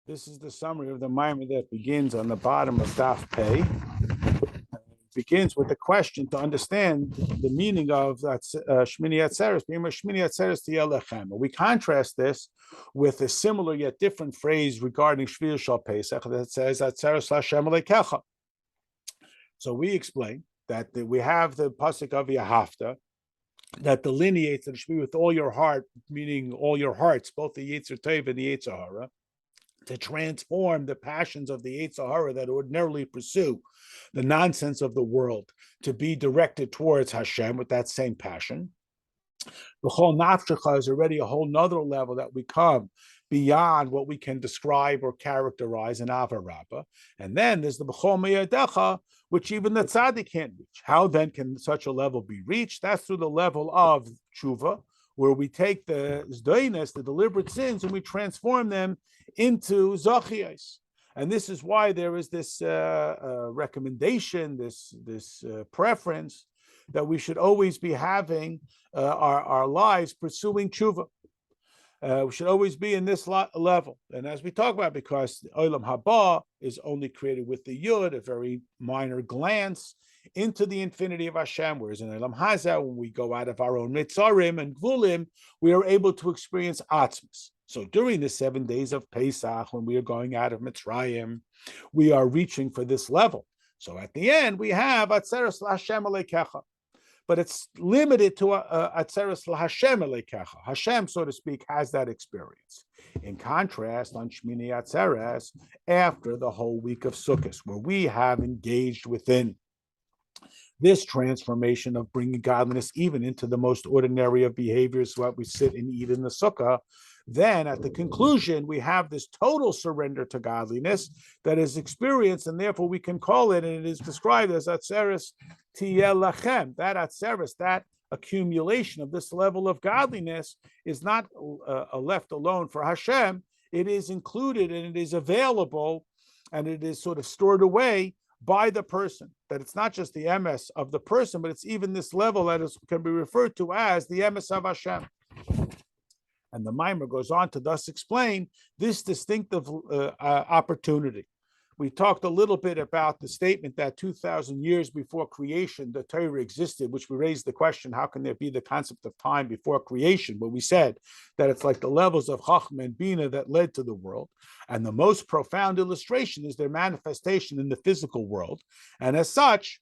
This is the summary of the Maimer that begins on the bottom of Daf Pei. It begins with the question to understand the meaning of Shmini Atzeres, Shmini Atzeres Tielechem. We contrast this with a similar yet different phrase regarding Shvir Shal Pesach that says Atzeres Lashem Alekecha. So we explain that we have the pasuk of Yahafta that delineates that it should be with all your heart, meaning all your hearts, both the Yetzer Tov and the Yetzer Hara, to transform the passions of the Yetzer Hara that ordinarily pursue the nonsense of the world to be directed towards Hashem with that same passion. The whole nafshecha is already a whole nother level that we come beyond what we can describe or characterize in Ava Rabbah. And then there's the b'chol meyadecha, which even the tzaddik can't reach. How then can such a level be reached? That's through the level of tshuva, where we take the zdainas, the deliberate sins, and we transform them into zachiyos. And this is why there is this recommendation, this preference that we should always be having our lives pursuing tshuva. We should always be in this level. And as we talk about, because Olam Haba is only created with the Yud, a very minor glance into the infinity of Hashem, whereas in Olam Haza, when we go out of our own Mitzarim and Gvulim, we are able to experience Atzmas. So during the 7 days of Pesach, when we are going out of Mitzrayim, we are reaching for this level. So at the end, we have Atzeres L'Hashem Alekecha. But it's limited to Atzeres L'Hashem Alekecha. Hashem, so to speak, has that experience. In contrast, on Shmini Atzeres, after the whole week of Sukkos, where we have engaged within this transformation of bringing godliness even into the most ordinary of behaviors, what we sit and eat in the sukkah, then at the conclusion, we have this total surrender to godliness that is experienced, and therefore we can call it, and it is described as Atzeres Tiyelachem. That Atzeres, that accumulation of this level of godliness is not left alone for Hashem. It is included and it is available and it is sort of stored away by the person. That it's not just the MS of the person, but it's even this level that can be referred to as the MS of Hashem. And the Maimer goes on to thus explain this distinctive opportunity. We talked a little bit about the statement that 2,000 years before creation, the Torah existed, which we raised the question, how can there be the concept of time before creation? But we said that it's like the levels of Chachma and Bina that led to the world. And the most profound illustration is their manifestation in the physical world. And as such,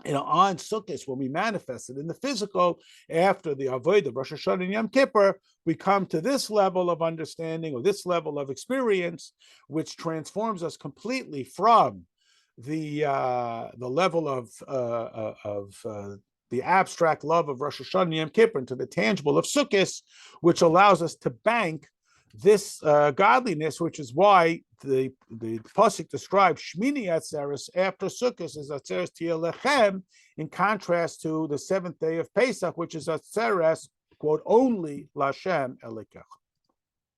on Sukkos, when we manifest it in the physical, after the Avodah, Rosh Hashanah and Yom Kippur, we come to this level of understanding or this level of experience, which transforms us completely from the level of the abstract love of Rosh Hashanah and Yom Kippur into the tangible of Sukkos, which allows us to bank this godliness, which is why the pasuk describes Shmini Atzeres after Sukkos as Atzeres Tielechem, in contrast to the 7th day of Pesach, which is Atzeres, quote, only L'Hashem Alekecha.